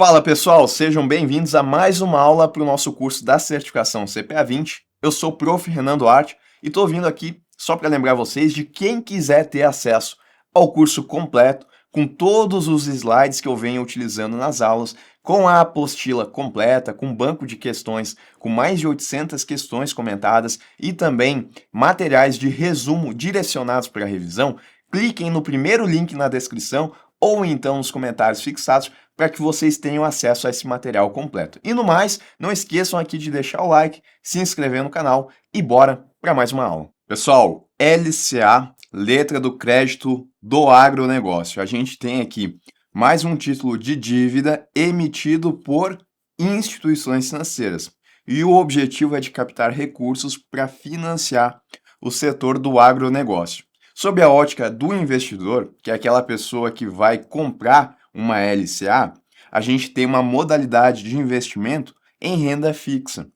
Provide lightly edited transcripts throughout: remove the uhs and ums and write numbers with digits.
Fala pessoal, sejam bem-vindos a mais uma aula para o nosso curso da certificação CPA 20. Eu sou o Prof. Renan Duarte e estou vindo aqui só para lembrar vocês de quem quiser ter acesso ao curso completo, com todos os slides que eu venho utilizando nas aulas, com a apostila completa, com banco de questões, com mais de 800 questões comentadas e também materiais de resumo direcionados para a revisão, cliquem no primeiro link na descrição ou então nos comentários fixados para que vocês tenham acesso a esse material completo. E no mais, não esqueçam aqui de deixar o like, se inscrever no canal e bora para mais uma aula. Pessoal, LCA, letra do crédito do agronegócio. A gente tem aqui mais um título de dívida emitido por instituições financeiras. E o objetivo é de captar recursos para financiar o setor do agronegócio. Sob a ótica do investidor, que é aquela pessoa que vai comprar uma LCA, a gente tem uma modalidade de investimento em renda fixa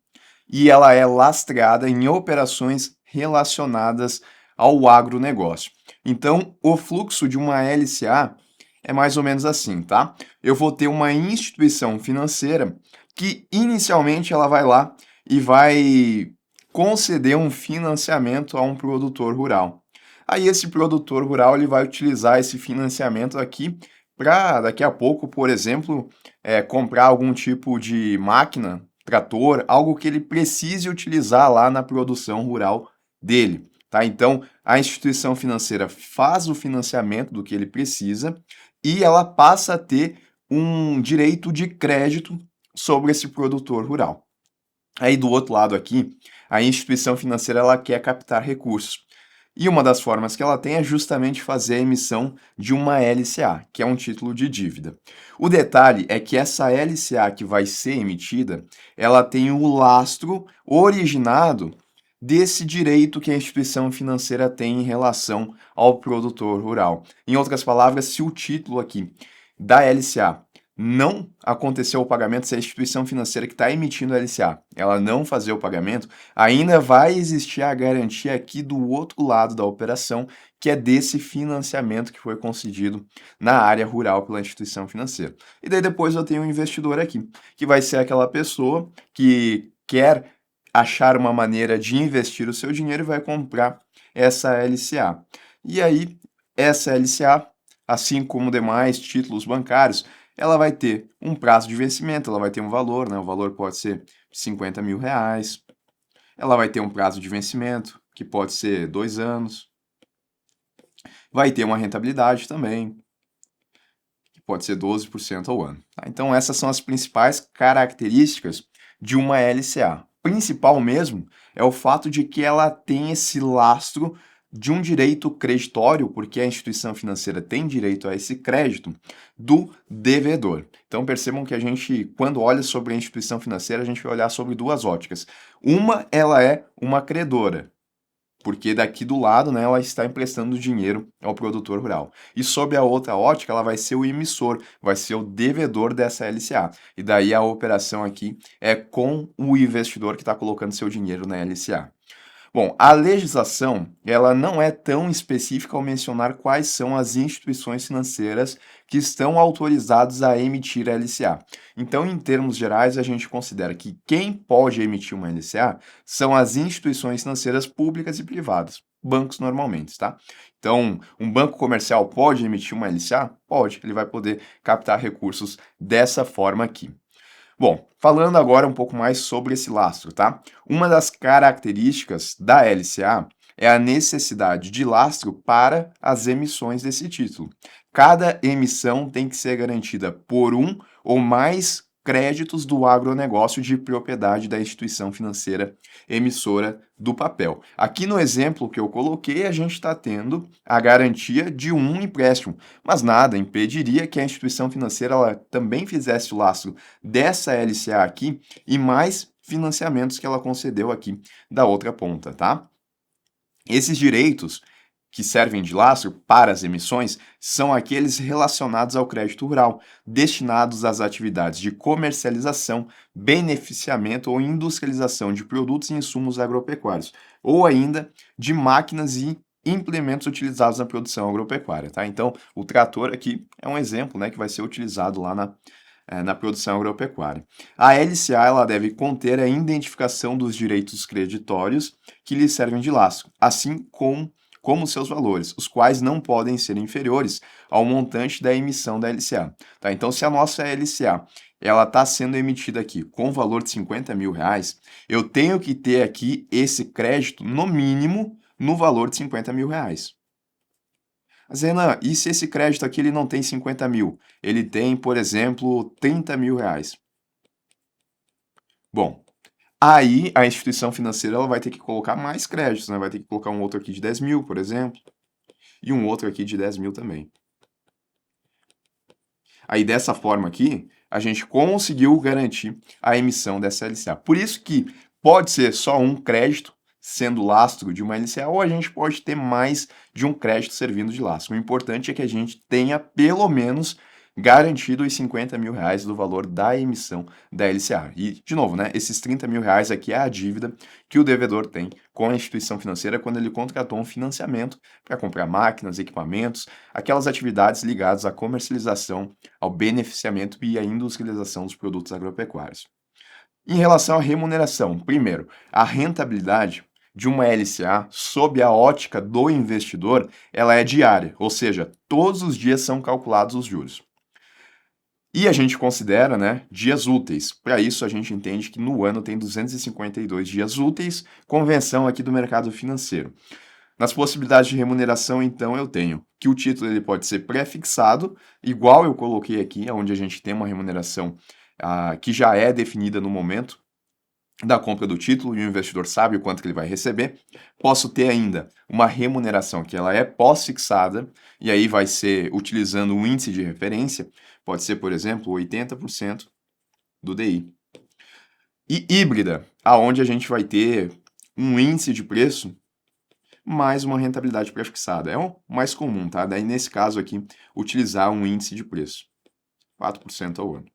e ela é lastreada em operações relacionadas ao agronegócio. Então, o fluxo de uma LCA é mais ou menos assim, tá? Eu vou ter uma instituição financeira que inicialmente ela vai lá e vai conceder um financiamento a um produtor rural. Aí esse produtor rural ele vai utilizar esse financiamento aqui para daqui a pouco, por exemplo, comprar algum tipo de máquina, trator, algo que ele precise utilizar lá na produção rural dele, tá? Então, a instituição financeira faz o financiamento do que ele precisa e ela passa a ter um direito de crédito sobre esse produtor rural. Aí do outro lado aqui, a instituição financeira ela quer captar recursos. E uma das formas que ela tem é justamente fazer a emissão de uma LCA, que é um título de dívida. O detalhe é que essa LCA que vai ser emitida, ela tem o lastro originado desse direito que a instituição financeira tem em relação ao produtor rural. Em outras palavras, se o título aqui da LCA não aconteceu o pagamento, se a instituição financeira que está emitindo a LCA, ela não fazer o pagamento, ainda vai existir a garantia aqui do outro lado da operação, que é desse financiamento que foi concedido na área rural pela instituição financeira. E daí depois eu tenho um investidor aqui, que vai ser aquela pessoa que quer achar uma maneira de investir o seu dinheiro e vai comprar essa LCA. E aí, essa LCA, assim como demais títulos bancários, ela vai ter um prazo de vencimento, ela vai ter um valor, né? O valor pode ser 50 mil reais. Ela vai ter um prazo de vencimento, que pode ser 2 anos. Vai ter uma rentabilidade também, que pode ser 12% ao ano. Tá? Então, essas são as principais características de uma LCA. Principal mesmo é o fato de que ela tem esse lastro de um direito creditório, porque a instituição financeira tem direito a esse crédito, do devedor. Então percebam que a gente, quando olha sobre a instituição financeira, a gente vai olhar sobre duas óticas. Uma, ela é uma credora, porque daqui do lado, né, ela está emprestando dinheiro ao produtor rural. E sob a outra ótica, ela vai ser o emissor, vai ser o devedor dessa LCA. E daí a operação aqui é com o investidor que está colocando seu dinheiro na LCA. Bom, a legislação, ela não é tão específica ao mencionar quais são as instituições financeiras que estão autorizadas a emitir a LCA. Então, em termos gerais, a gente considera que quem pode emitir uma LCA são as instituições financeiras públicas e privadas, bancos normalmente, tá? Então, um banco comercial pode emitir uma LCA? Pode, ele vai poder captar recursos dessa forma aqui. Bom, falando agora um pouco mais sobre esse lastro, tá? Uma das características da LCA é a necessidade de lastro para as emissões desse título. Cada emissão tem que ser garantida por um ou mais créditos do agronegócio de propriedade da instituição financeira emissora do papel. Aqui no exemplo que eu coloquei, a gente está tendo a garantia de um empréstimo, mas nada impediria que a instituição financeira ela também fizesse o lastro dessa LCA aqui e mais financiamentos que ela concedeu aqui da outra ponta, tá? Esses direitos que servem de lastro para as emissões são aqueles relacionados ao crédito rural, destinados às atividades de comercialização, beneficiamento ou industrialização de produtos e insumos agropecuários, ou ainda de máquinas e implementos utilizados na produção agropecuária, tá? Então, o trator aqui é um exemplo, né, que vai ser utilizado lá na produção agropecuária. A LCA ela deve conter a identificação dos direitos creditórios que lhe servem de lastro, assim como seus valores, os quais não podem ser inferiores ao montante da emissão da LCA. Tá? Então, se a nossa LCA ela está sendo emitida aqui com valor de R$ 50.000, eu tenho que ter aqui esse crédito, no mínimo, no valor de R$ 50.000. Mas, Renan, e se esse crédito aqui ele não tem 50 mil? Ele tem, por exemplo, R$ 30.000. Bom, aí a instituição financeira ela vai ter que colocar mais créditos, né? Vai ter que colocar um outro aqui de 10 mil, por exemplo, e um outro aqui de 10 mil também. Aí dessa forma aqui, a gente conseguiu garantir a emissão dessa LCA. Por isso que pode ser só um crédito sendo lastro de uma LCA, ou a gente pode ter mais de um crédito servindo de lastro. O importante é que a gente tenha pelo menos garantido os R$ 50.000 do valor da emissão da LCA. E, de novo, né, esses R$ 30.000 aqui é a dívida que o devedor tem com a instituição financeira quando ele contratou um financiamento para comprar máquinas, equipamentos, aquelas atividades ligadas à comercialização, ao beneficiamento e à industrialização dos produtos agropecuários. Em relação à remuneração, primeiro, a rentabilidade de uma LCA, sob a ótica do investidor, ela é diária, ou seja, todos os dias são calculados os juros. E a gente considera, né, dias úteis. Para isso, a gente entende que no ano tem 252 dias úteis, convenção aqui do mercado financeiro. Nas possibilidades de remuneração, então, eu tenho que o título ele pode ser pré-fixado, igual eu coloquei aqui, onde a gente tem uma remuneração que já é definida no momento da compra do título e o investidor sabe o quanto que ele vai receber. Posso ter ainda uma remuneração que ela é pós-fixada, e aí vai ser utilizando um índice de referência, pode ser, por exemplo, 80% do DI. E híbrida, aonde a gente vai ter um índice de preço mais uma rentabilidade pré-fixada. É o mais comum, tá? Daí, nesse caso aqui, utilizar um índice de preço, 4% ao ano.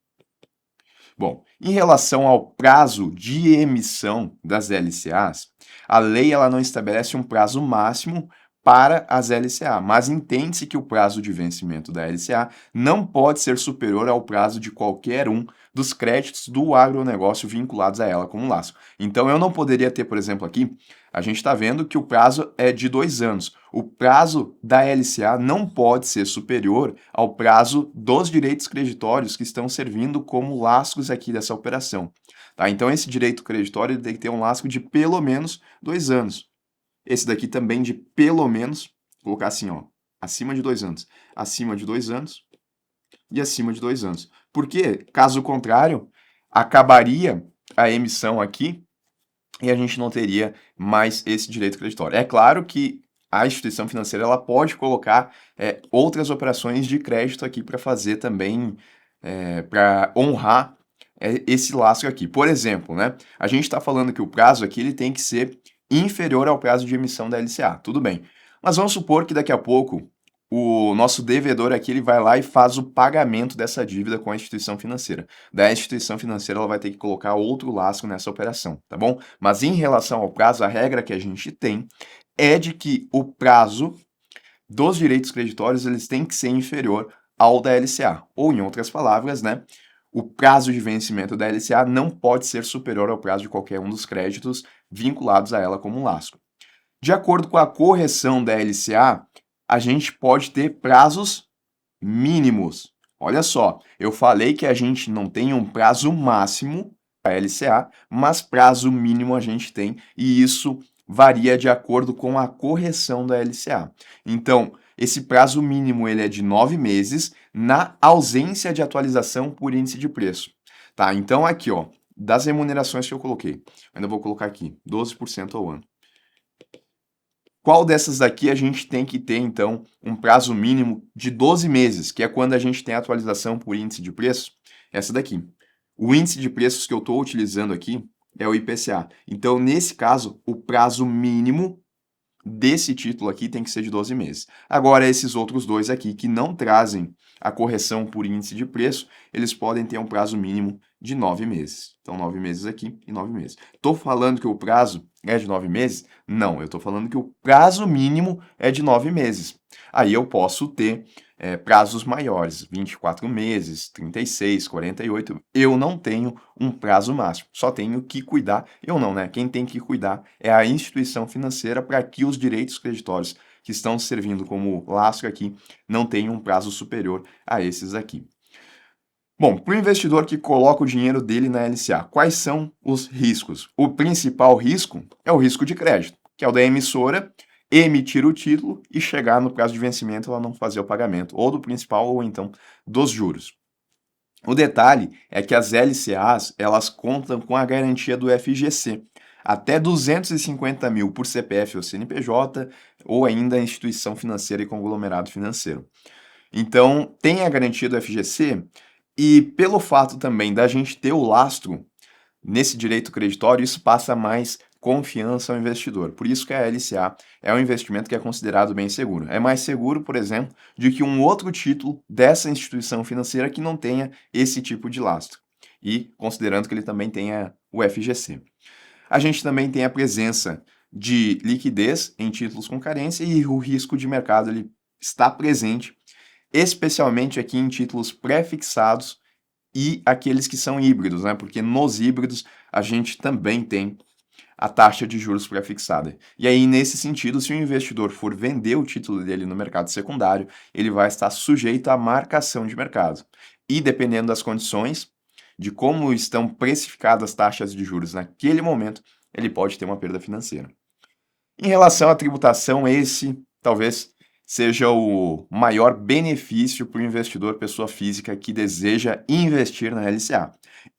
Bom, em relação ao prazo de emissão das LCAs, a lei ela não estabelece um prazo máximo para as LCA, mas entende-se que o prazo de vencimento da LCA não pode ser superior ao prazo de qualquer um dos créditos do agronegócio vinculados a ela como laço. Então, eu não poderia ter, por exemplo, aqui, a gente está vendo que o prazo é de 2 anos. O prazo da LCA não pode ser superior ao prazo dos direitos creditórios que estão servindo como lastros aqui dessa operação. Tá? Então, esse direito creditório tem que ter um lastro de pelo menos 2 anos. Esse daqui também de pelo menos, vou colocar assim, ó, acima de 2 anos. Acima de 2 anos e acima de 2 anos. Porque, caso contrário, acabaria a emissão aqui e a gente não teria mais esse direito creditório. É claro que a instituição financeira ela pode colocar outras operações de crédito aqui para fazer também, para honrar esse lastro aqui. Por exemplo, né, a gente está falando que o prazo aqui ele tem que ser inferior ao prazo de emissão da LCA, tudo bem. Mas vamos supor que daqui a pouco o nosso devedor aqui ele vai lá e faz o pagamento dessa dívida com a instituição financeira. Da instituição financeira ela vai ter que colocar outro lastro nessa operação, tá bom? Mas em relação ao prazo, a regra que a gente tem é de que o prazo dos direitos creditórios eles têm que ser inferior ao da LCA. Ou, em outras palavras, né, o prazo de vencimento da LCA não pode ser superior ao prazo de qualquer um dos créditos vinculados a ela como um lastro. De acordo com a correção da LCA, a gente pode ter prazos mínimos. Olha só, eu falei que a gente não tem um prazo máximo para a LCA, mas prazo mínimo a gente tem, e isso varia de acordo com a correção da LCA. Então, esse prazo mínimo ele é de 9 meses na ausência de atualização por índice de preço. Tá? Então, aqui, ó, das remunerações que eu coloquei, ainda vou colocar aqui, 12% ao ano. Qual dessas daqui a gente tem que ter, então, um prazo mínimo de 12 meses, que é quando a gente tem a atualização por índice de preço? Essa daqui. O índice de preços que eu estou utilizando aqui é o IPCA. Então, nesse caso, o prazo mínimo desse título aqui tem que ser de 12 meses. Agora, esses outros dois aqui que não trazem a correção por índice de preço, eles podem ter um prazo mínimo de 9 meses. Então, 9 meses aqui e 9 meses. Estou falando que o prazo é de 9 meses? Não, eu estou falando que o prazo mínimo é de 9 meses. Aí eu posso ter prazos maiores, 24 meses, 36, 48. Eu não tenho um prazo máximo, só tenho que cuidar, eu não, né? Quem tem que cuidar é a instituição financeira para que os direitos creditórios que estão servindo como lastro aqui não tenham um prazo superior a esses aqui. Bom, para o investidor que coloca o dinheiro dele na LCA, quais são os riscos? O principal risco é o risco de crédito, que é o da emissora emitir o título e chegar no prazo de vencimento ela não fazer o pagamento, ou do principal ou então dos juros. O detalhe é que as LCAs, elas contam com a garantia do FGC, até 250 mil por CPF ou CNPJ, ou ainda instituição financeira e conglomerado financeiro. Então, tem a garantia do FGC, e pelo fato também da gente ter o lastro nesse direito creditório, isso passa mais confiança ao investidor. Por isso que a LCA é um investimento que é considerado bem seguro. É mais seguro, por exemplo, do que um outro título dessa instituição financeira que não tenha esse tipo de lastro. E considerando que ele também tenha o FGC. A gente também tem a presença de liquidez em títulos com carência e o risco de mercado ele está presente, especialmente aqui em títulos pré-fixados e aqueles que são híbridos, né? Porque nos híbridos a gente também tem a taxa de juros pré-fixada. E aí, nesse sentido, se o investidor for vender o título dele no mercado secundário, ele vai estar sujeito à marcação de mercado. E dependendo das condições, de como estão precificadas as taxas de juros naquele momento, ele pode ter uma perda financeira. Em relação à tributação, esse talvez seja o maior benefício para o investidor pessoa física que deseja investir na LCA.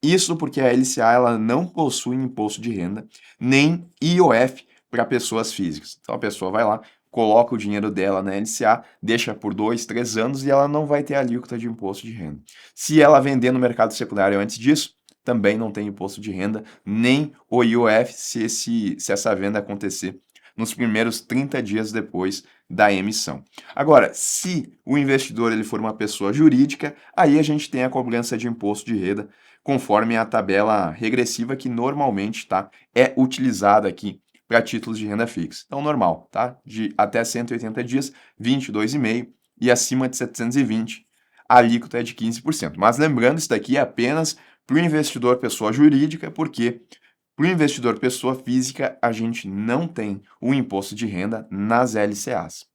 Isso porque a LCA ela não possui imposto de renda, nem IOF para pessoas físicas. Então a pessoa vai lá, coloca o dinheiro dela na LCA, deixa por 2, 3 anos e ela não vai ter alíquota de imposto de renda. Se ela vender no mercado secundário antes disso, também não tem imposto de renda, nem o IOF se essa venda acontecer nos primeiros 30 dias depois da emissão. Agora, se o investidor ele for uma pessoa jurídica, aí a gente tem a cobrança de imposto de renda, conforme a tabela regressiva que normalmente é utilizada aqui para títulos de renda fixa. Então, normal, tá? De até 180 dias, 22,5%, e acima de 720, a alíquota é de 15%. Mas lembrando, isso daqui é apenas para o investidor pessoa jurídica, porque para o investidor pessoa física, a gente não tem o imposto de renda nas LCAs.